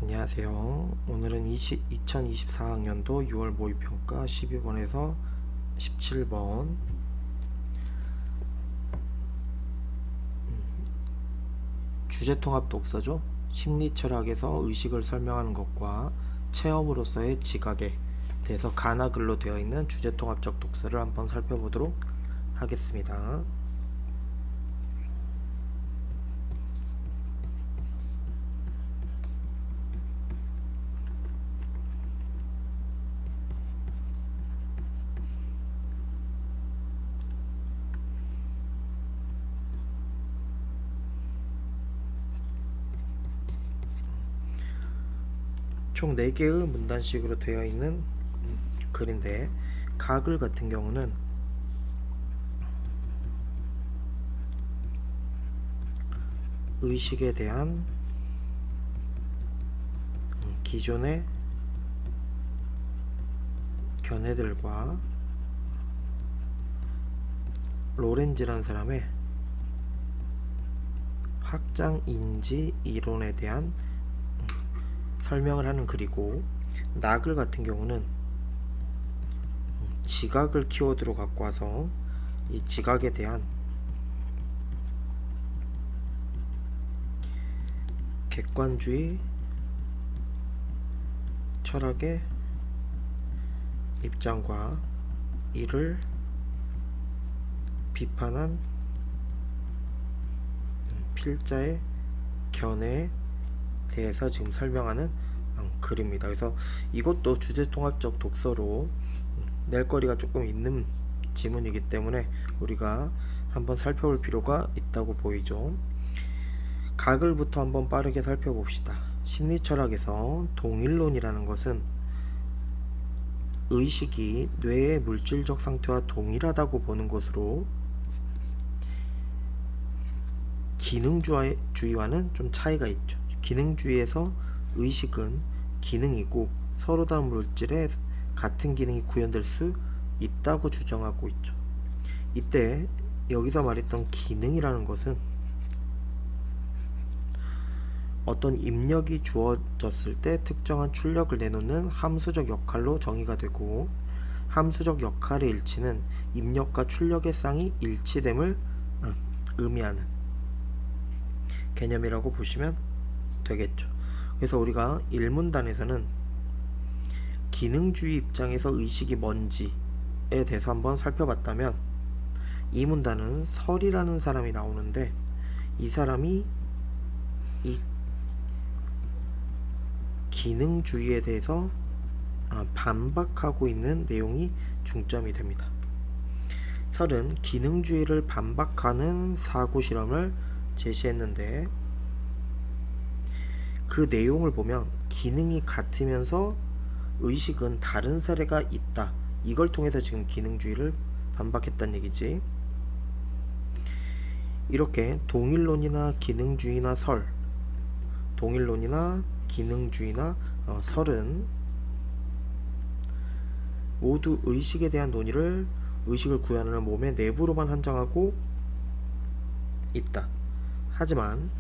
안녕하세요. 오늘은 2024학년도 6월 모의평가 12번에서 17번 주제통합 독서죠. 심리철학에서 의식을 설명하는 것과 체험으로서의 지각에 대해서 가나글로 되어 있는 주제통합적 독서를 한번 살펴보도록 하겠습니다. 총 4개의 문단식으로 되어 있는 글인데, 가글 같은 경우는 의식에 대한 기존의 견해들과 로렌즈라는 사람의 확장인지 이론에 대한 설명을 하는 글이고, 나글 같은 경우는 지각을 키워드로 갖고 와서 이 지각에 대한 객관주의 철학의 입장과 이를 비판한 필자의 견해에 대해서 지금 설명하는 글입니다. 그래서 이것도 주제통합적 독서로 낼 거리가 조금 있는 지문이기 때문에 우리가 한번 살펴볼 필요가 있다고 보이죠. 가글부터 한번 빠르게 살펴봅시다. 심리철학에서 동일론이라는 것은 의식이 뇌의 물질적 상태와 동일하다고 보는 것으로, 기능주의와는 좀 차이가 있죠. 기능주의에서 의식은 기능이고 서로 다른 물질에 같은 기능이 구현될 수 있다고 주장하고 있죠. 이때 여기서 말했던 기능이라는 것은 어떤 입력이 주어졌을 때 특정한 출력을 내놓는 함수적 역할로 정의가 되고, 함수적 역할의 일치는 입력과 출력의 쌍이 일치됨을 의미하는 개념이라고 보시면 되겠죠. 그래서 우리가 1문단에서는 기능주의 입장에서 의식이 뭔지에 대해서 한번 살펴봤다면, 2문단은 설이라는 사람이 나오는데, 이 사람이 이 기능주의에 대해서 반박하고 있는 내용이 중점이 됩니다. 설은 기능주의를 반박하는 사고실험을 제시했는데, 그 내용을 보면 기능이 같으면서 의식은 다른 사례가 있다, 이걸 통해서 지금 기능주의를 반박했다는 얘기지. 이렇게 동일론이나 기능주의나 설, 동일론이나 기능주의나 설은 모두 의식에 대한 논의를 의식을 구현하는 몸의 내부로만 한정하고 있다. 하지만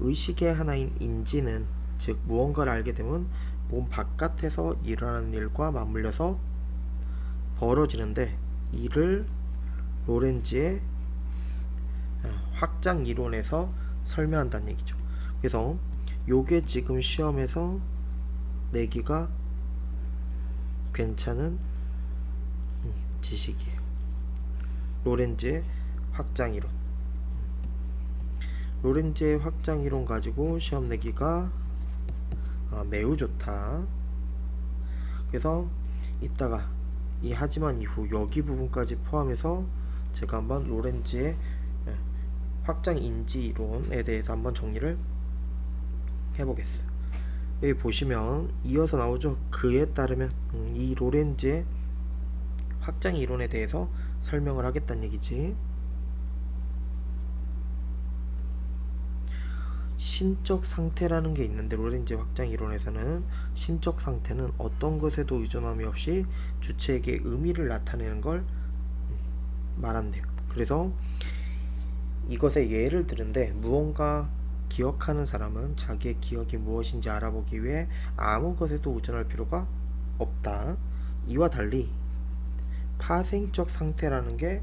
의식의 하나인 인지는, 즉 무언가를 알게 되면 몸 바깥에서 일어나는 일과 맞물려서 벌어지는데, 이를 로렌즈의 확장 이론에서 설명한다는 얘기죠. 그래서 요게 지금 시험에서 내기가 괜찮은 지식이에요. 로렌즈의 확장 이론. 로렌즈의 확장 이론 가지고 시험 내기가 매우 좋다. 그래서 이따가 이 하지만 이후 여기 부분까지 포함해서 제가 한번 로렌즈의 확장 인지 이론에 대해서 한번 정리를 해보겠어요. 여기 보시면 이어서 나오죠. 그에 따르면, 이 로렌즈의 확장 이론에 대해서 설명을 하겠다는 얘기지. 심적 상태라는 게 있는데, 로렌즈 확장 이론에서는 심적 상태는 어떤 것에도 의존함이 없이 주체에게 의미를 나타내는 걸 말한대요. 그래서 이것의 예를 들은데, 무언가 기억하는 사람은 자기의 기억이 무엇인지 알아보기 위해 아무 것에도 의존할 필요가 없다. 이와 달리 파생적 상태라는 게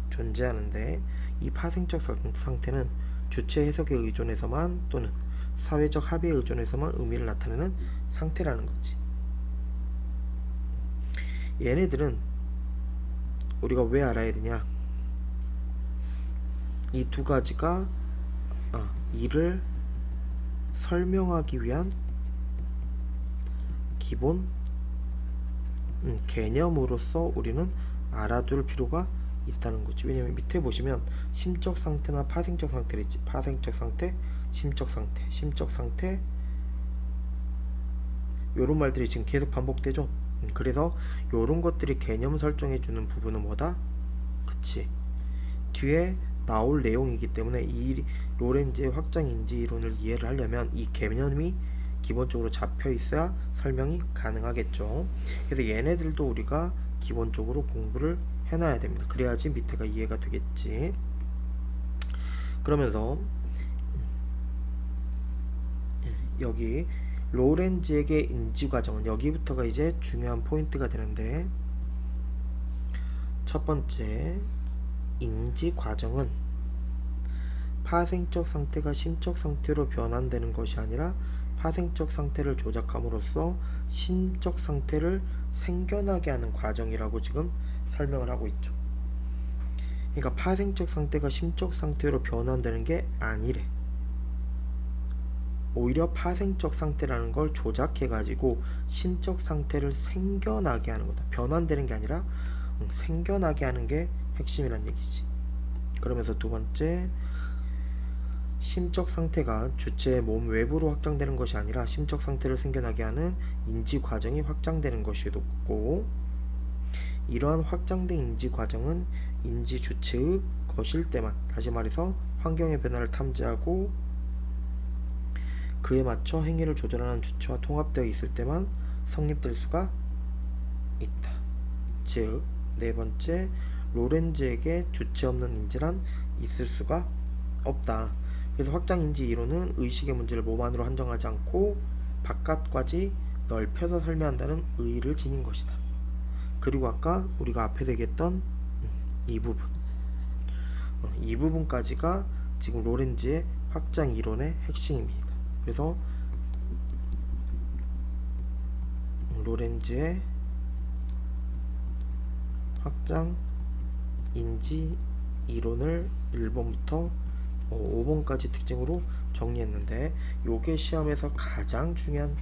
존재하는데, 이 파생적 상태는 주체 해석에 의존해서만 또는 사회적 합의에 의존해서만 의미를 나타내는 상태라는 거지. 얘네들은 우리가 왜 알아야 되냐? 이 두 가지가 이를 설명하기 위한 기본 개념으로서 우리는 알아둘 필요가 있다는 거지. 왜냐면 밑에 보시면 심적 상태나 파생적 상태를 있지. 파생적 상태, 심적 상태, 심적 상태, 요런 말들이 지금 계속 반복되죠. 그래서 요런 것들이 개념 설정해 주는 부분은 뭐다? 그치, 뒤에 나올 내용이기 때문에 이 로렌즈의 확장인지 이론을 이해를 하려면 이 개념이 기본적으로 잡혀 있어야 설명이 가능하겠죠. 그래서 얘네들도 우리가 기본적으로 공부를 해놔야 됩니다. 그래야지 밑에가 이해가 되겠지. 그러면서 여기 로렌즈에게 인지 과정은, 여기부터가 이제 중요한 포인트가 되는데, 첫 번째 인지 과정은 파생적 상태가 심적 상태로 변환되는 것이 아니라 파생적 상태를 조작함으로써 심적 상태를 생겨나게 하는 과정이라고 지금 설명을 하고 있죠. 그러니까 파생적 상태가 심적 상태로 변환되는 게 아니래. 오히려 파생적 상태라는 걸 조작해 가지고 심적 상태를 생겨나게 하는 거다. 변환되는 게 아니라 생겨나게 하는 게 핵심이란 얘기지. 그러면서 두 번째, 심적 상태가 주체의 몸 외부로 확장되는 것이 아니라 심적 상태를 생겨나게 하는 인지 과정이 확장되는 것이고, 이러한 확장된 인지 과정은 인지 주체의 것일 때만, 다시 말해서 환경의 변화를 탐지하고 그에 맞춰 행위를 조절하는 주체와 통합되어 있을 때만 성립될 수가 있다. 즉, 네 번째, 로렌즈에게 주체 없는 인지란 있을 수가 없다. 그래서 확장인지 이론은 의식의 문제를 몸 안으로 한정하지 않고 바깥까지 넓혀서 설명한다는 의의를 지닌 것이다. 그리고 아까 우리가 앞에서 얘기했던 이 부분, 이 부분까지가 지금 로렌즈의 확장 이론의 핵심입니다. 그래서 로렌즈의 확장 인지 이론을 1번부터 5번까지 특징으로 정리했는데, 요게 시험에서 가장 중요한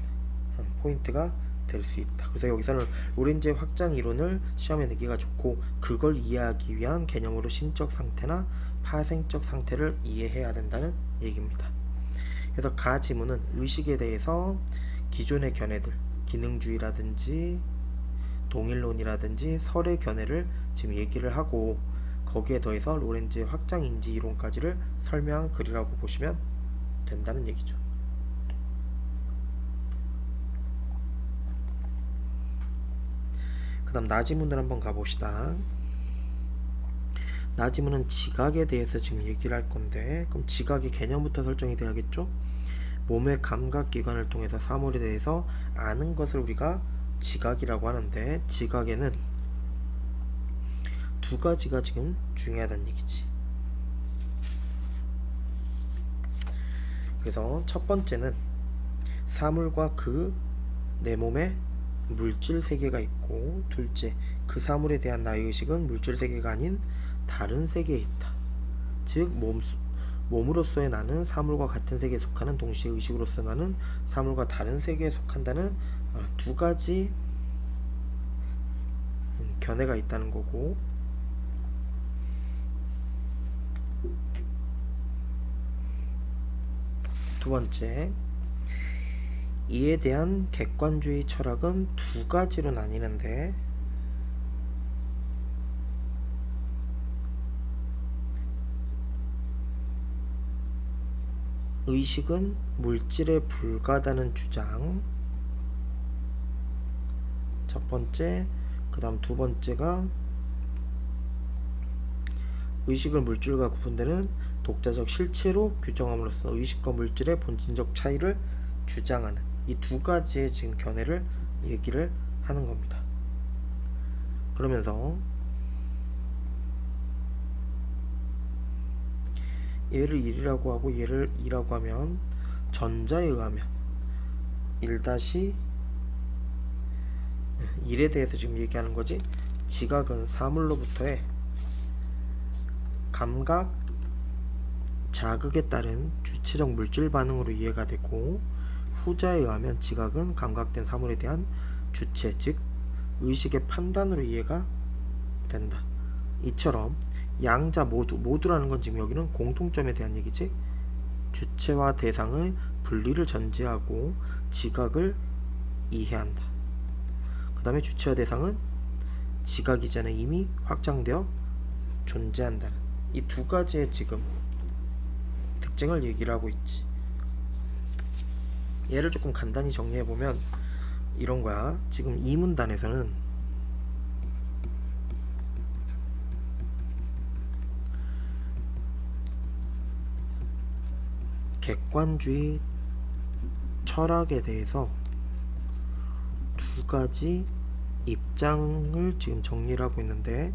포인트가 될 수 있다. 그래서 여기서는 로렌즈의 확장 이론을 시험에 내기가 좋고, 그걸 이해하기 위한 개념으로 심적 상태나 파생적 상태를 이해해야 된다는 얘기입니다. 그래서 가 지문은 의식에 대해서 기존의 견해들, 기능주의라든지 동일론이라든지 설의 견해를 지금 얘기를 하고, 거기에 더해서 로렌즈의 확장인지 이론까지를 설명한 글이라고 보시면 된다는 얘기죠. 그 다음 나지문을 한번 가봅시다. 나지문은 지각에 대해서 지금 얘기를 할 건데, 그럼 지각의 개념부터 설정이 돼야겠죠? 몸의 감각기관을 통해서 사물에 대해서 아는 것을 우리가 지각이라고 하는데, 지각에는 두 가지가 지금 중요하다는 얘기지. 그래서 첫 번째는 사물과 그 내 몸에 물질 세계가 있고, 둘째, 그 사물에 대한 나의 의식은 물질 세계가 아닌 다른 세계에 있다. 즉 몸으로서의 나는 사물과 같은 세계에 속하는 동시에 의식으로서 나는 사물과 다른 세계에 속한다는 두 가지 견해가 있다는 거고, 두 번째, 이에 대한 객관주의 철학은 두 가지로 나뉘는데, 의식은 물질에 불과하다는 주장, 첫 번째. 그 다음 두 번째가 의식을 물질과 구분되는 독자적 실체로 규정함으로써 의식과 물질의 본질적 차이를 주장하는 이 두 가지의 지금 견해를 얘기를 하는 겁니다. 그러면서 얘를 1이라고 하고 얘를 2라고 하면 전자에 의하면 1-1에 대해서 지금 얘기하는 거지. 지각은 사물로부터의 감각 자극에 따른 주체적 물질 반응으로 이해가 되고, 후자에 의하면 지각은 감각된 사물에 대한 주체, 즉 의식의 판단으로 이해가 된다. 이처럼 양자 모두라는 건 지금 여기는 공통점에 대한 얘기지. 주체와 대상의 분리를 전제하고 지각을 이해한다. 그 다음에 주체와 대상은 지각 이전에 이미 확장되어 존재한다는 이 두 가지의 지금 특징을 얘기를 하고 있지. 얘를 조금 간단히 정리해보면 이런 거야. 지금 이 문단에서는 객관주의 철학에 대해서 두 가지 입장을 지금 정리를 하고 있는데,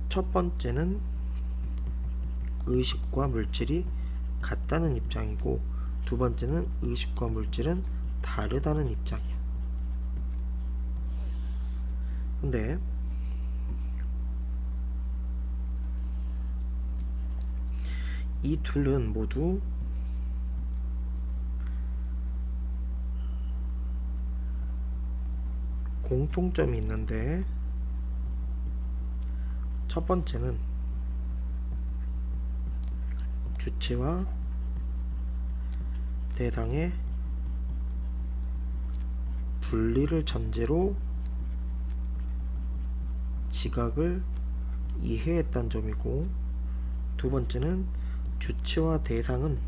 첫 번째는 의식과 물질이 같다는 입장이고, 두 번째는 의식과 물질은 다르다는 입장이야. 근데 이 둘은 모두 공통점이 있는데, 첫 번째는 주체와 대상의 분리를 전제로 지각을 이해했다는 점이고, 두 번째는 주체와 대상은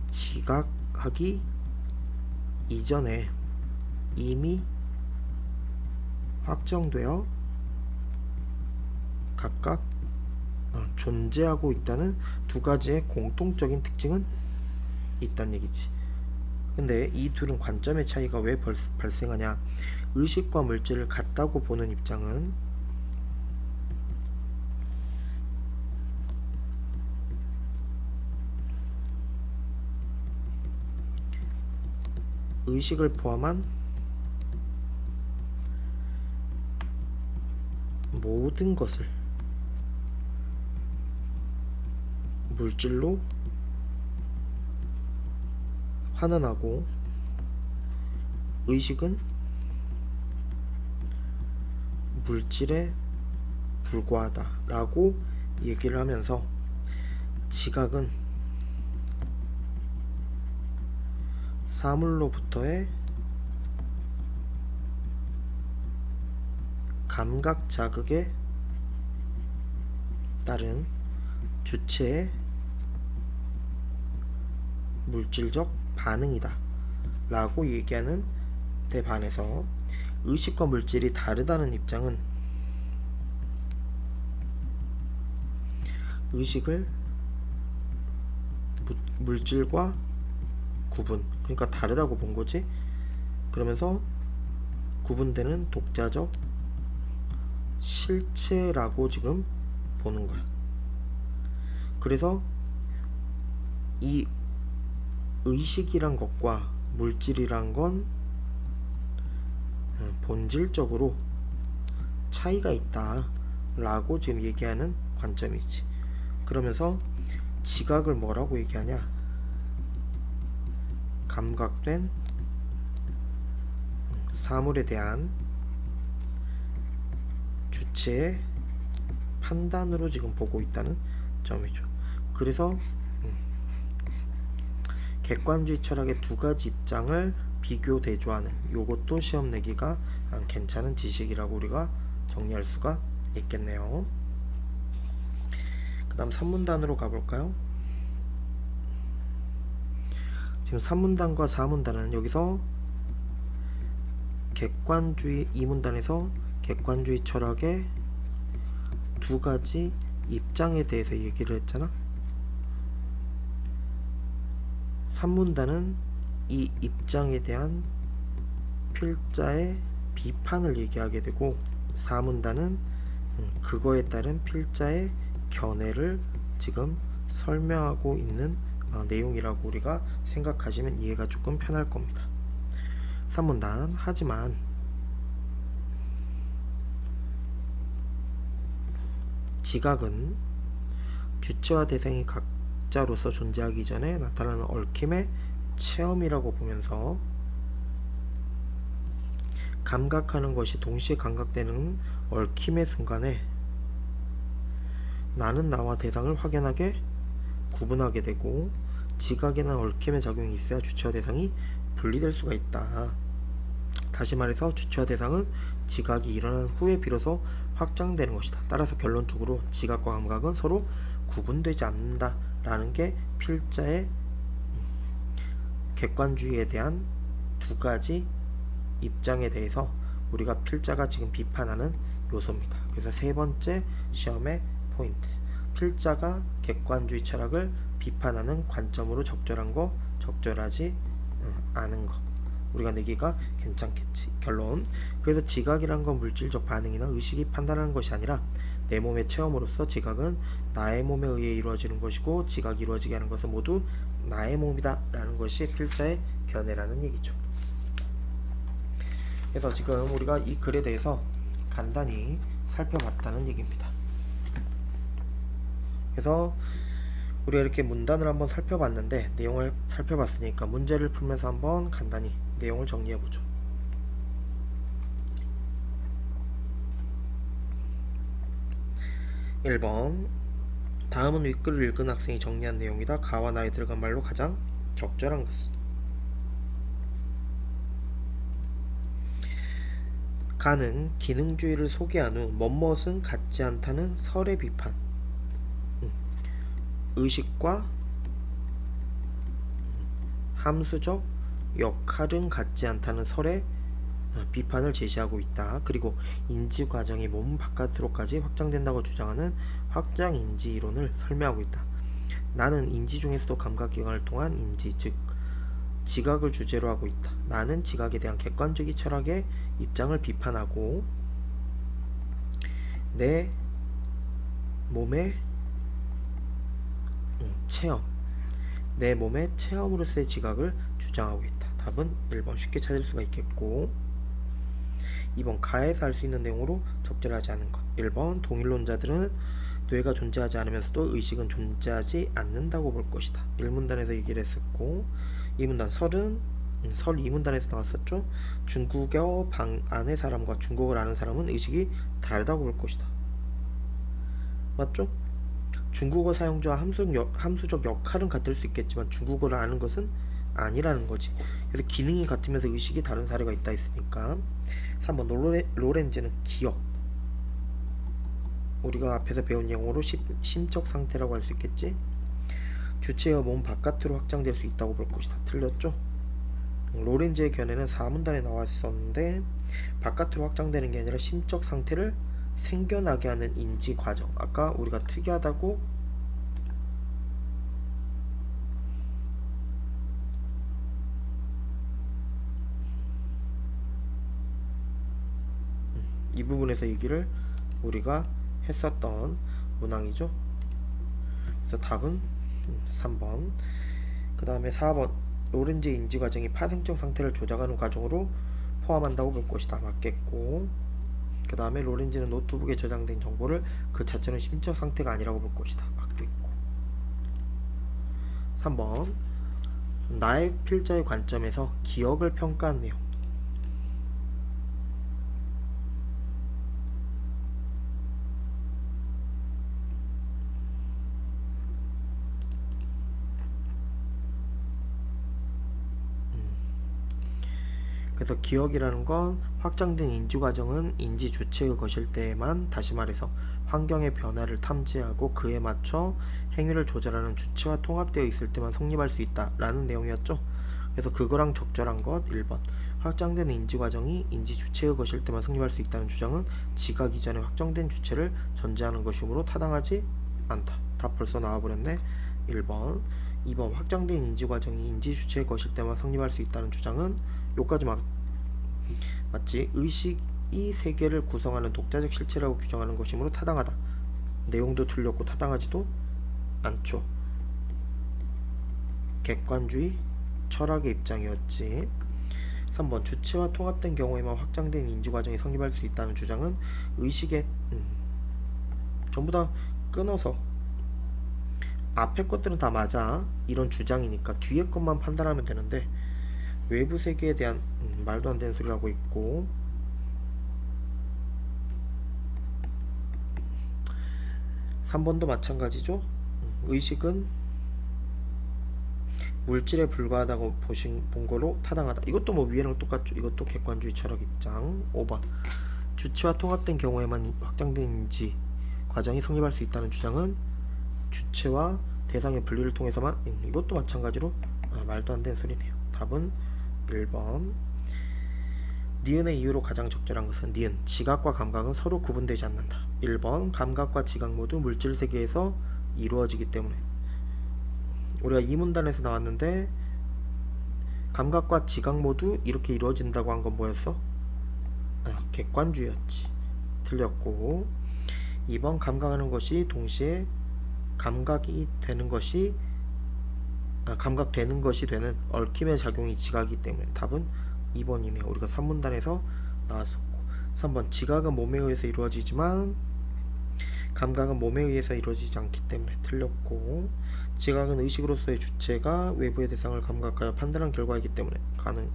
지각하기 이전에 이미 확정되어 각각 존재하고 있다는 두 가지의 공통적인 특징은 있다는 얘기지. 근데 이 둘은 관점의 차이가 왜 발생하냐? 의식과 물질을 같다고 보는 입장은 의식을 포함한 모든 것을 물질로 환원하고, 의식은 물질에 불과하다 라고 얘기를 하면서, 지각은 사물로부터의 감각 자극에 따른 주체의 물질적 반응이다 라고 얘기하는 데 반해서, 의식과 물질이 다르다는 입장은 의식을 물질과 구분, 그러니까 다르다고 본 거지. 그러면서 구분되는 독자적 실체라고 지금 보는 거야. 그래서 이 의식이란 것과 물질이란 건 본질적으로 차이가 있다 라고 지금 얘기하는 관점이지. 그러면서 지각을 뭐라고 얘기하냐? 감각된 사물에 대한 주체의 판단으로 지금 보고 있다는 점이죠. 그래서 객관주의 철학의 두 가지 입장을 비교 대조하는, 요것도 시험 내기가 괜찮은 지식이라고 우리가 정리할 수가 있겠네요. 그 다음 3문단으로 가볼까요? 지금 3문단과 4문단은 여기서 객관주의, 2문단에서 객관주의 철학의 두 가지 입장에 대해서 얘기를 했잖아. 3문단은 이 입장에 대한 필자의 비판을 얘기하게 되고 4문단은 그거에 따른 필자의 견해를 지금 설명하고 있는 내용이라고 우리가 생각하시면 이해가 조금 편할 겁니다. 3문단 하지만 지각은 주체와 대상이 각자로서 존재하기 전에 나타나는 얽힘의 체험이라고 보면서 감각하는 것이 동시에 감각되는 얽힘의 순간에 나는 나와 대상을 확연하게 구분하게 되고 지각이나 얽힘의 작용이 있어야 주체와 대상이 분리될 수가 있다. 다시 말해서 주체와 대상은 지각이 일어난 후에 비로소 확장되는 것이다. 따라서 결론적으로 지각과 감각은 서로 구분되지 않는다 라는 게 필자의 객관주의에 대한 두 가지 입장에 대해서 우리가 필자가 지금 비판하는 요소입니다. 그래서 세 번째 시험의 포인트, 필자가 객관주의 철학을 비판하는 관점으로 적절한 거, 적절하지 않은 거, 우리가 내기가 괜찮겠지. 결론, 그래서 지각이란 건 물질적 반응이나 의식이 판단하는 것이 아니라 내 몸의 체험으로서 지각은 나의 몸에 의해 이루어지는 것이고 지각이 이루어지게 하는 것은 모두 나의 몸이다 라는 것이 필자의 견해라는 얘기죠. 그래서 지금 우리가 이 글에 대해서 간단히 살펴봤다는 얘기입니다. 그래서 우리가 이렇게 문단을 한번 살펴봤는데, 내용을 살펴봤으니까 문제를 풀면서 한번 간단히 내용을 정리해보죠. (1번) 다음은 윗글을 읽은 학생이 정리한 내용이다. 가와 나에 들어간 말로 가장 적절한 것은. 가는 기능주의를 소개한 후 뭐뭇은 같지 않다는 설의 비판, 의식과 함수적 역할은 같지 않다는 설의 비판을 제시하고 있다. 그리고 인지 과정이 몸 바깥으로까지 확장된다고 주장하는 확장 인지 이론을 설명하고 있다. 나는 인지 중에서도 감각기관을 통한 인지, 즉 지각을 주제로 하고 있다. 나는 지각에 대한 객관주의 철학의 입장을 비판하고 내 몸의 체험, 내 몸의 체험으로서의 지각을 주장하고 있다. 답은 1번 쉽게 찾을 수가 있겠고, 2번 가에서 알 수 있는 내용으로 적절하지 않은 것. 1번 동일론자들은 뇌가 존재하지 않으면서도 의식은 존재하지 않는다고 볼 것이다. 1문단에서 얘기를 했었고, 2문단 설은 설 2문단에서 나왔었죠. 중국어 방 안의 사람과 중국어를 아는 사람은 의식이 다르다고 볼 것이다. 맞죠? 중국어 사용자와 함수적 역할은 같을 수 있겠지만 중국어를 아는 것은 아니라는 거지. 그래서 기능이 같으면서 의식이 다른 사례가 있다 했으니까. 3번 로렌즈는 기억, 우리가 앞에서 배운 용어로 심적 상태라고 할 수 있겠지. 주체와 몸 바깥으로 확장될 수 있다고 볼 것이다. 틀렸죠? 로렌즈의 견해는 4문단에 나와 있었는데 바깥으로 확장되는 게 아니라 심적 상태를 생겨나게 하는 인지 과정, 아까 우리가 특이하다고 이 부분에서 얘기를 우리가 했었던 문항이죠. 그래서 답은 3번. 그 다음에 4번 로렌즈의 인지 과정이 파생적 상태를 조작하는 과정으로 포함한다고 볼 것이다. 맞겠고, 그 다음에 로렌즈는 노트북에 저장된 정보를 그 자체는 심적 상태가 아니라고 볼 것이다. 맞겠고, 3번 나의 필자의 관점에서 기억을 평가한 내용. 그래서 기억이라는 건 확장된 인지 과정은 인지 주체의 것일 때에만, 다시 말해서 환경의 변화를 탐지하고 그에 맞춰 행위를 조절하는 주체와 통합되어 있을 때만 성립할 수 있다 라는 내용이었죠. 그래서 그거랑 적절한 것 1번, 확장된 인지과정이 인지 주체의 것일 때만 성립할 수 있다는 주장은 지각 이전에 확정된 주체를 전제하는 것이므로 타당하지 않다. 답 벌써 나와버렸네. 1번. 2번. 확장된 인지과정이 인지 주체의 것일 때만 성립할 수 있다는 주장은 요까지 맞지? 의식이 세계를 구성하는 독자적 실체라고 규정하는 것이므로 타당하다. 내용도 틀렸고 타당하지도 않죠. 객관주의 철학의 입장이었지. 3번. 주체와 통합된 경우에만 확장된 인지과정이 성립할 수 있다는 주장은 의식의 전부 다 끊어서 앞에 것들은 다 맞아. 이런 주장이니까 뒤에 것만 판단하면 되는데 외부 세계에 대한 말도 안 되는 소리를 하고 있고, 3번도 마찬가지죠. 의식은 물질에 불과하다고 본 거로 타당하다. 이것도 뭐 위에랑 똑같죠. 이것도 객관주의 철학 입장. 5번. 주체와 통합된 경우에만 확장된 인지 과정이 성립할 수 있다는 주장은 주체와 대상의 분리를 통해서만, 이것도 마찬가지로 말도 안 되는 소리네요. 답은 1번. 니은의 이유로 가장 적절한 것은 니은. 지각과 감각은 서로 구분되지 않는다. 1번. 감각과 지각 모두 물질 세계에서 이루어지기 때문에. 우리가 이 문단에서 나왔는데 감각과 지각 모두 이렇게 이루어진다고 한 건 뭐였어? 객관주의였지. 틀렸고. 2번. 감각하는 것이 동시에 감각이 되는 것이 감각되는 것이 되는 얽힘의 작용이 지각이기 때문에. 답은 2번이네요. 우리가 3문단에서 나왔었고. 3번. 지각은 몸에 의해서 이루어지지만 감각은 몸에 의해서 이루어지지 않기 때문에. 틀렸고. 지각은 의식으로서의 주체가 외부의 대상을 감각하여 판단한 결과이기 때문에. 가능.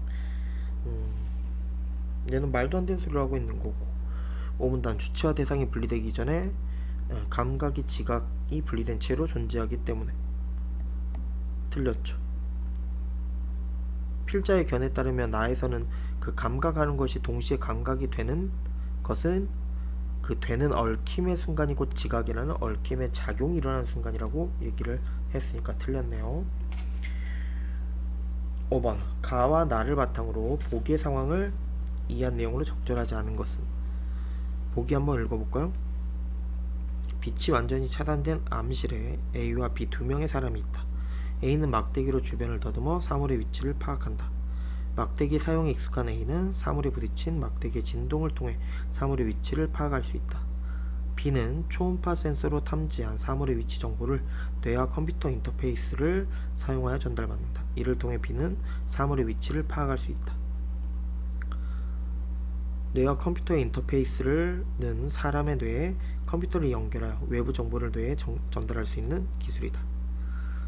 얘는 말도 안 되는 소리를 하고 있는 거고. 5문단. 주체와 대상이 분리되기 이전에 감각이 지각이 분리된 채로 존재하기 때문에. 틀렸죠. 필자의 견해에 따르면 나에서는 그 감각하는 것이 동시에 감각이 되는 것은 그 되는 얽힘의 순간이 곧 지각이라는 얽힘의 작용이 일어나는 순간이라고 얘기를 했으니까 틀렸네요. 5번. 가와 나를 바탕으로 보기의 상황을 이해한 내용으로 적절하지 않은 것은. 보기 한번 읽어볼까요? 빛이 완전히 차단된 암실에 A와 B 두 명의 사람이 있다. A는 막대기로 주변을 더듬어 사물의 위치를 파악한다. 막대기 사용에 익숙한 A는 사물에 부딪힌 막대기의 진동을 통해 사물의 위치를 파악할 수 있다. B는 초음파 센서로 탐지한 사물의 위치 정보를 뇌와 컴퓨터 인터페이스를 사용하여 전달받는다. 이를 통해 B는 사물의 위치를 파악할 수 있다. 뇌와 컴퓨터의 인터페이스는 사람의 뇌에 컴퓨터를 연결하여 외부 정보를 뇌에 전달할 수 있는 기술이다.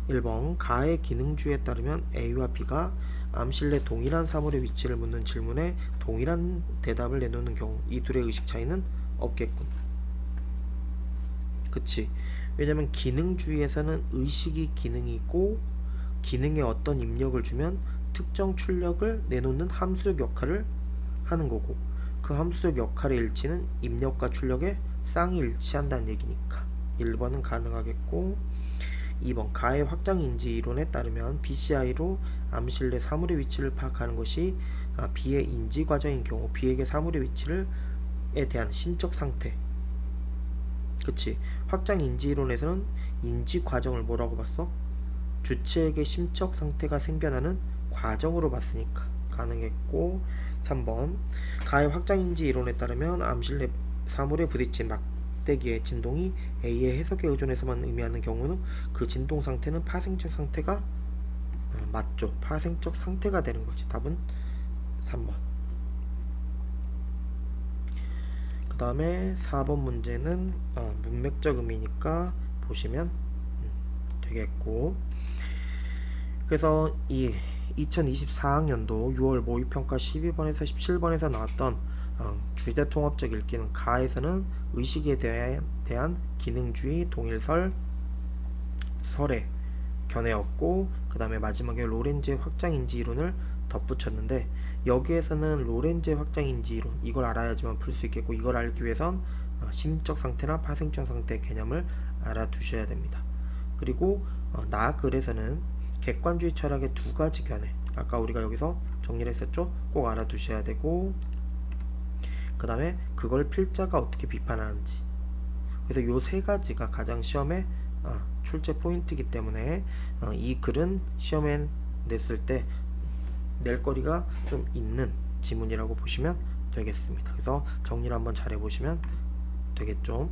1번. 가의 기능주의에 따르면 A와 B가 암실 내 동일한 사물의 위치를 묻는 질문에 동일한 대답을 내놓는 경우 이 둘의 의식 차이는 없겠군. 그치. 왜냐면 기능주의에서는 의식이 기능이고 기능에 어떤 입력을 주면 특정 출력을 내놓는 함수적 역할을 하는 거고, 그 함수적 역할의 일치는 입력과 출력에 쌍이 일치한다는 얘기니까 1번은 가능하겠고. 2번. 가의 확장인지 이론에 따르면 BCI로 암실 내 사물의 위치를 파악하는 것이 B의 인지 과정인 경우 B에게 사물의 위치에 대한 심적 상태. 그치. 확장인지 이론에서는 인지 과정을 뭐라고 봤어? 주체에게 심적 상태가 생겨나는 과정으로 봤으니까 가능했고. 3번. 가의 확장인지 이론에 따르면 암실 내 사물에 부딪힌 막대기의 진동이 A의 해석에 의존해서만 의미하는 경우는 그 진동 상태는 파생적 상태가 맞죠. 파생적 상태가 되는 거지. 답은 3번. 그 다음에 4번 문제는 문맥적 의미니까 보시면 되겠고. 그래서 이 2024학년도 6월 모의평가 12번에서 17번에서 나왔던 주제통합적 읽기는 가에서는 의식에 대한 기능주의 동일설 설의 견해였고, 그 다음에 마지막에 로렌즈의 확장인지 이론을 덧붙였는데, 여기에서는 로렌즈의 확장인지 이론 이걸 알아야지만 풀 수 있겠고, 이걸 알기 위해선 심적 상태나 파생적 상태 개념을 알아두셔야 됩니다. 그리고 나 글에서는 객관주의 철학의 두 가지 견해, 아까 우리가 여기서 정리를 했었죠. 꼭 알아두셔야 되고, 그 다음에 그걸 필자가 어떻게 비판하는지. 그래서 요 세 가지가 가장 시험에 출제 포인트이기 때문에 이 글은 시험에 냈을 때 낼 거리가 좀 있는 지문이라고 보시면 되겠습니다. 그래서 정리를 한번 잘 해보시면 되겠죠.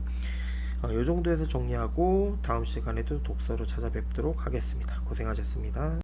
요 정도에서 정리하고 다음 시간에도 독서로 찾아뵙도록 하겠습니다. 고생하셨습니다.